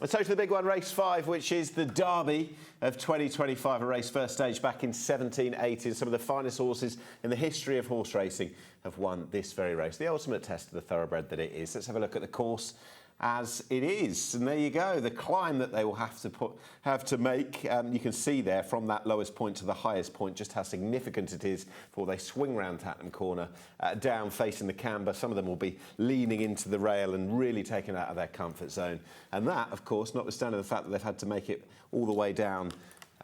So to the big one, race 5, which is the Derby of 2025, a race first stage back in 1780. Some of the finest horses in the history of horse racing have won this very race, the ultimate test of the thoroughbred that it is. Let's have a look at the course as it is, and there you go, the climb that they will have to make. You can see there from that lowest point to the highest point just how significant it is before they swing round Tatton Corner, down facing the camber. Some of them will be leaning into the rail and really taken out of their comfort zone, and that, of course, notwithstanding the fact that they've had to make it all the way down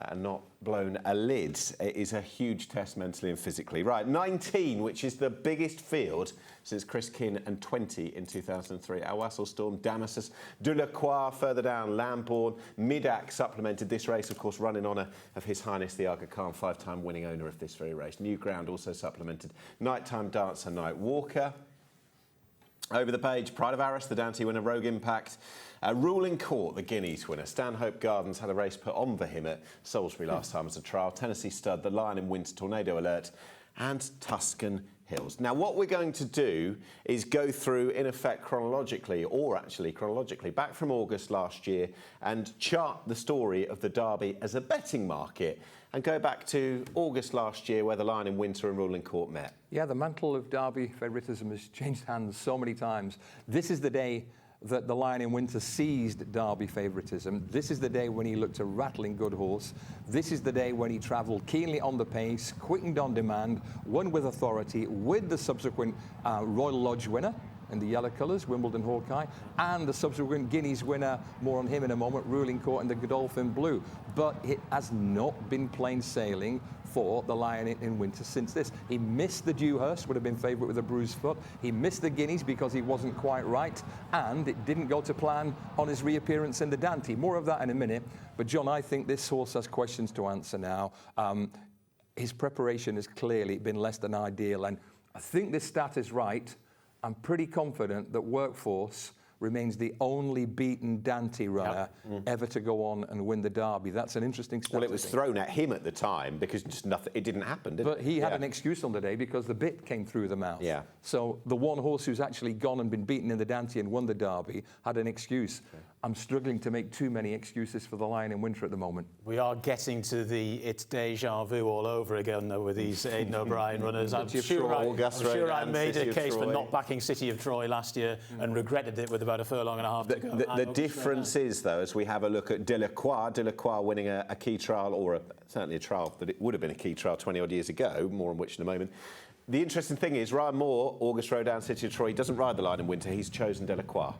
and not blown a lid. It is a huge test mentally and physically. Right, 19, which is the biggest field since Chris Kin, and 20 in 2003. Al Wassel Storm, Damasus, De La Croix, further down, Lambourne, Midak supplemented this race, of course, run in honour of His Highness the Aga Khan, 5-time winning owner of this very race. New Ground also supplemented Nighttime Dancer, Night Walker. Over the page, Pride of Arras, the Dante winner, Rogue Impact. Ruling Court, the Guineas winner. Stanhope Gardens had a race put on for him at Salisbury last time as a trial. Tennessee Stud, the Lion in Winter, Tornado Alert, and Tuscan Hills. Now, what we're going to do is go through, in effect, chronologically, back from August last year and chart the story of the Derby as a betting market and go back to August last year where the Lion in Winter and Ruling Court met. Yeah, the mantle of Derby favoritism has changed hands so many times. This is the day that the Lion in Winter seized Derby favouritism. This is the day when he looked a rattling good horse. This is the day when he travelled keenly on the pace, quickened on demand, won with authority, with the subsequent Royal Lodge winner in the yellow colours, Wimbledon Hawkeye, and the subsequent Guineas winner, more on him in a moment, Ruling Court in the Godolphin Blue. But it has not been plain sailing for the Lion in Winter since this. He missed the Dewhurst, would have been favourite with a bruised foot. He missed the Guineas because he wasn't quite right, and it didn't go to plan on his reappearance in the Dante. More of that in a minute. But John, I think this horse has questions to answer now. His preparation has clearly been less than ideal, and I think this stat is right. I'm pretty confident that Workforce remains the only beaten Dante runner ever to go on and win the Derby. That's an interesting stat. Well, it was thrown at him at the time because just nothing, it didn't happen, did it? But he had an excuse on the day because the bit came through the mouth. Yeah. So the one horse who's actually gone and been beaten in the Dante and won the Derby had an excuse. Okay. I'm struggling to make too many excuses for the Lion in Winter at the moment. We are getting to the it's deja vu all over again, though, with these Aidan O'Brien runners. I'm sure I made a case for not backing City of Troy last year and regretted it with about a furlong and a half to go. The difference is, though, as we have a look at De La Croix winning a key trial, or certainly a trial that it would have been a key trial 20-odd years ago, more on which in a moment. The interesting thing is, Ryan Moore, August Rodan, City of Troy, he doesn't ride the Lion in Winter. He's chosen De La Croix.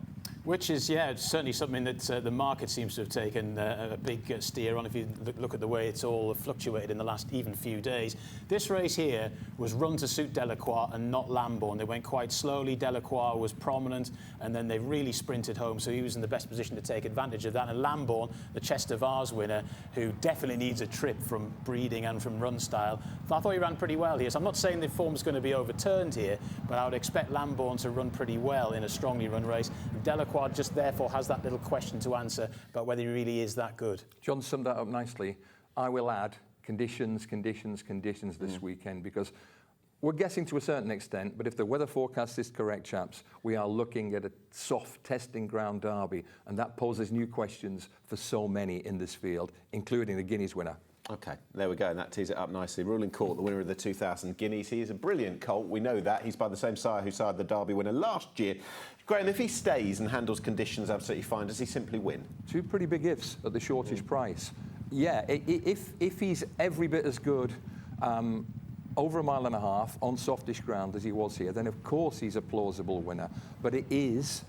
Which is, it's certainly something that the market seems to have taken a big steer on if you look at the way it's all fluctuated in the last even few days. This race here was run to suit De La Croix and not Lambourne. They went quite slowly. De La Croix was prominent, and then they really sprinted home, so he was in the best position to take advantage of that. And Lambourne, the Chester Vase winner, who definitely needs a trip from breeding and from run style, I thought he ran pretty well here. So I'm not saying the form's going to be overturned here, but I would expect Lambourne to run pretty well in a strongly run race. De La Croix just therefore has that little question to answer about whether he really is that good. John summed that up nicely. I will add conditions this weekend, because we're guessing to a certain extent, but if the weather forecast is correct, chaps, we are looking at a soft testing ground Derby, and that poses new questions for so many in this field, including the Guineas winner. OK, there we go, and that tees it up nicely. Ruling Court, the winner of the 2000 Guineas. He is a brilliant colt, we know that. He's by the same sire who sired the Derby winner last year. Graham, if he stays and handles conditions absolutely fine, does he simply win? Two pretty big ifs at the shortish price. Yeah, if he's every bit as good over 1.5 miles on softish ground as he was here, then of course he's a plausible winner. But it is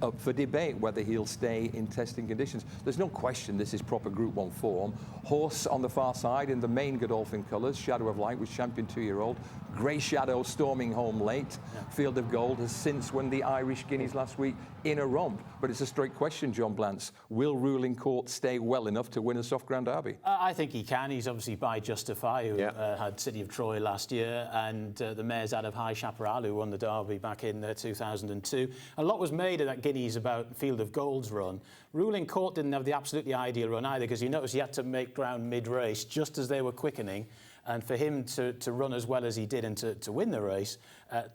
up for debate whether he'll stay in testing conditions. There's no question this is proper Group 1 form. Horse on the far side in the main Godolphin colours, Shadow of Light was champion 2-year-old. Grey Shadow storming home late. Field of Gold has since won the Irish Guineas last week in a romp. But it's a straight question, John Blance. Will Ruling Court stay well enough to win a soft ground Derby? I think he can. He's obviously by Justify, who had City of Troy last year, and the mares out of High Chaparral, who won the Derby back in 2002. A lot was made of that Guineas about Field of Gold's run. Ruling Court didn't have the absolutely ideal run either, because you notice he had to make ground mid-race just as they were quickening. And for him to run as well as he did and to win the race,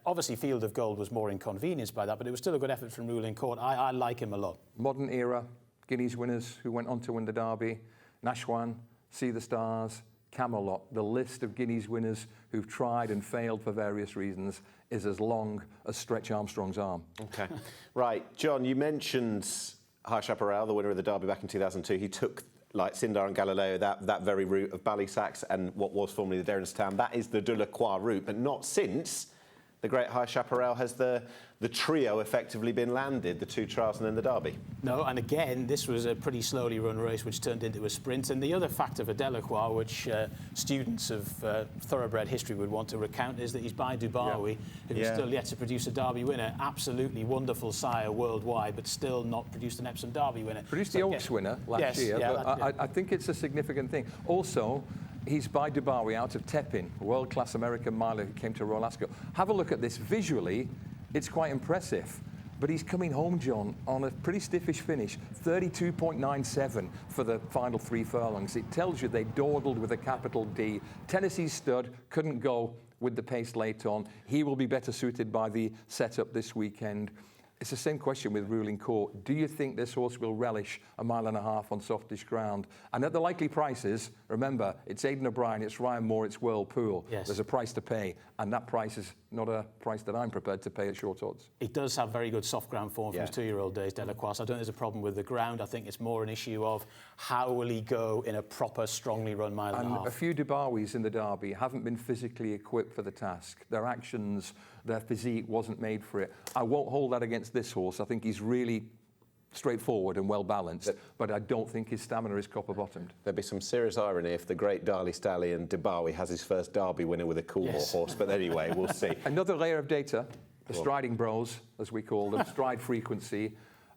obviously Field of Gold was more inconvenienced by that, but it was still a good effort from Ruling Court. I like him a lot. Modern era, Guineas winners who went on to win the Derby, Nashwan, See the Stars, Camelot. The list of Guineas winners who've tried and failed for various reasons is as long as Stretch Armstrong's arm. Okay. Right, John, you mentioned High Chaparral, the winner of the Derby back in 2002. He took, like Sindar and Galileo, that very route of Ballysax and what was formerly the Derrynstown. That is the De La Croix route, but not since the Great High Chaparral has the trio effectively been landed, the 2 trials and then the Derby. No, and again, this was a pretty slowly run race which turned into a sprint. And the other factor for Delacroix, which students of thoroughbred history would want to recount, is that he's by Dubawi, who's still yet to produce a Derby winner. Absolutely wonderful sire worldwide, but still not produced an Epsom Derby winner. Produced the Oaks winner last year, but I think it's a significant thing. Also, he's by Dubawi out of Tepin, world-class American miler who came to Royal Ascot. Have a look at this. Visually, it's quite impressive. But he's coming home, John, on a pretty stiffish finish, 32.97 for the final 3 furlongs. It tells you they dawdled with a capital D. Tennessee Stud couldn't go with the pace late on. He will be better suited by the setup this weekend. It's the same question with Ruling Court. Do you think this horse will relish a 1.5 miles on softish ground? And at the likely prices, remember, it's Aidan O'Brien, it's Ryan Moore, it's Whirlpool. Yes. There's a price to pay, and that price is not a price that I'm prepared to pay at short odds. It does have very good soft ground form from his 2-year-old days, Delacroix. So I don't think there's a problem with the ground. I think it's more an issue of how will he go in a proper, strongly run 1.5 miles. And a few Dubawis in the Derby haven't been physically equipped for the task. Their actions, their physique wasn't made for it. I won't hold that against this horse. I think he's really straightforward and well balanced, but I don't think his stamina is copper bottomed. There'd be some serious irony if the great Darley Stallion Dubawi has his first Derby winner with a Coolmore horse, but anyway, we'll see. Another layer of data, the striding bros, as we call them, stride frequency,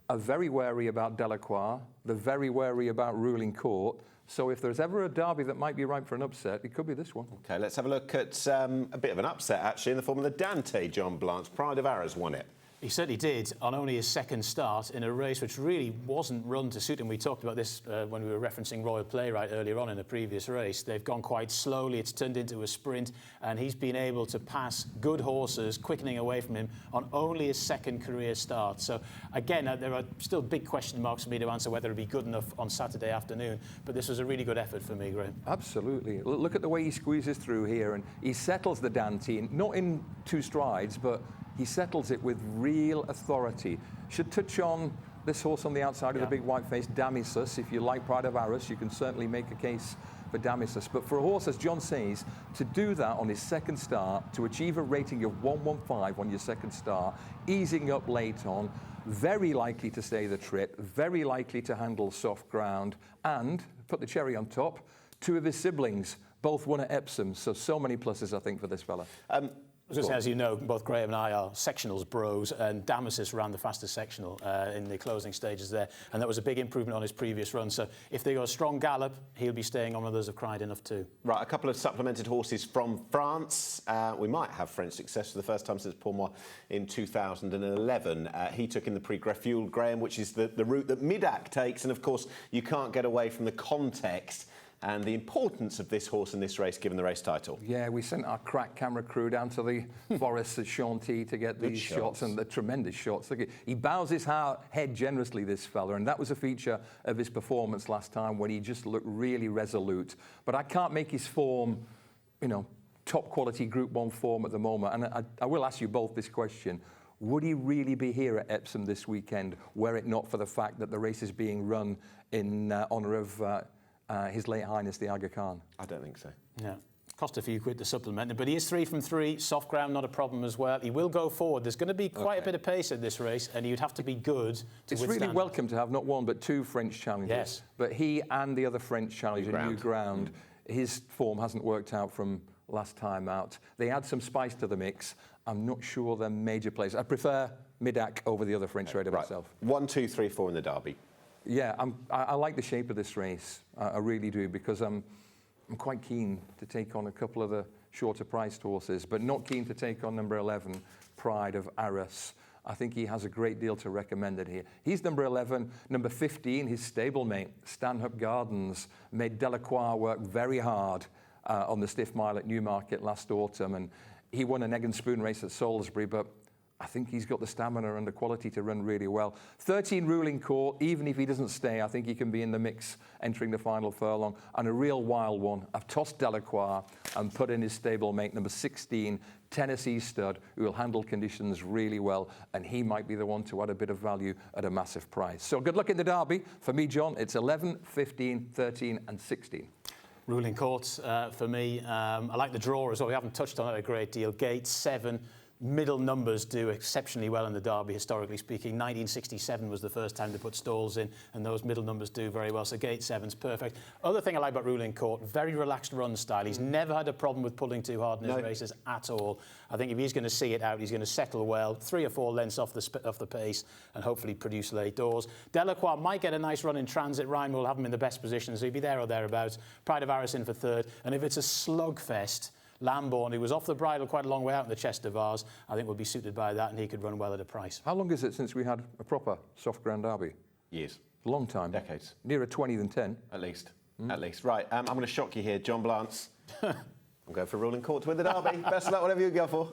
are very wary about Delacroix, they're very wary about Ruling Court. So if there's ever a Derby that might be ripe for an upset, it could be this one. OK, let's have a look at a bit of an upset, actually, in the form of the Dante John Blance. Pride of Arras won it. He certainly did, on only his second start in a race which really wasn't run to suit him. We talked about this when we were referencing Royal Playwright earlier on in a previous race. They've gone quite slowly, it's turned into a sprint, and he's been able to pass good horses, quickening away from him, on only his second career start. So, again, there are still big question marks for me to answer whether it'll be good enough on Saturday afternoon, but this was a really good effort for me, Graham. Absolutely. Look at the way he squeezes through here, and he settles the Dante, not in 2 strides, but he settles it with real authority. Should touch on this horse on the outside of the big white face, Damisus. If you like Pride of Arras, you can certainly make a case for Damisus. But for a horse, as John says, to do that on his second start, to achieve a rating of 115 on your second start, easing up late on, very likely to stay the trip, very likely to handle soft ground, and, put the cherry on top, 2 of his siblings both won at Epsom. So many pluses, I think, for this fella. Just as you know, both Graham and I are sectionals bros, and Damasus ran the fastest sectional in the closing stages there, and that was a big improvement on his previous run. So if they go a strong gallop, he'll be staying on. Others have cried enough too. Right, a couple of supplemented horses from France. We might have French success for the first time since Pourmois in 2011. He took in the Prix Greffiul, Graham, which is the route that Midak takes, and of course you can't get away from the context and the importance of this horse in this race, given the race title. Yeah, we sent our crack camera crew down to the forests at Chantilly to get these shots, and the tremendous shots. Look, he bows his head generously, this fella, and that was a feature of his performance last time when he just looked really resolute. But I can't make his form, top quality Group 1 form at the moment. And I will ask you both this question. Would he really be here at Epsom this weekend, were it not for the fact that the race is being run in honour of His Late Highness the Aga Khan? I don't think so. Yeah. Cost a few quid to supplement it, but he is 3 from 3. Soft ground, not a problem as well. He will go forward. There's going to be quite a bit of pace in this race, and you'd have to be good to It's withstand. really welcome to have not 1 but 2 French challengers. Yes. But he and the other French challenger, New Ground, his form hasn't worked out from last time out. They add some spice to the mix. I'm not sure they're major players. I prefer Midak over the other French rider myself. 1, 2, 3, 4 in the Derby. Yeah, I like the shape of this race. I really do, because I'm quite keen to take on a couple of the shorter priced horses, but not keen to take on number 11, Pride of Arras. I think he has a great deal to recommend it here. He's number 11. Number 15, his stablemate, Stanhope Gardens, made Delacroix work very hard on the stiff mile at Newmarket last autumn, and he won an egg and spoon race at Salisbury, but I think he's got the stamina and the quality to run really well. 13 Ruling Court, even if he doesn't stay, I think he can be in the mix entering the final furlong. And a real wild one, I've tossed Delacroix and put in his stablemate, number 16, Tennessee Stud, who will handle conditions really well, and he might be the one to add a bit of value at a massive price. So good luck in the Derby. For me, John, it's 11, 15, 13 and 16. Ruling Court for me. I like the draw as well. We haven't touched on it a great deal. Gate 7. Middle numbers do exceptionally well in the Derby, historically speaking. 1967 was the first time they put stalls in, and those middle numbers do very well. So Gate 7's perfect. Other thing I like about Ruling Court, very relaxed run style. He's never had a problem with pulling too hard in his races at all. I think if he's going to see it out, he's going to settle well, 3 or 4 lengths off the pace, and hopefully produce late doors. Delacroix might get a nice run in transit. Ryan will have him in the best position, so he'll be there or thereabouts. Pride of Arras in for 3rd. And if it's a slugfest, Lambourne, who was off the bridle quite a long way out in the Chester Vase, I think will be suited by that, and he could run well at a price. How long is it since we had a proper soft ground Derby? Years. A long time. Decades. Nearer 20 than 10. At least. At least. Right, I'm going to shock you here. John Blance. I'm going for Ruling Court to win the Derby. Best of luck, whatever you go for.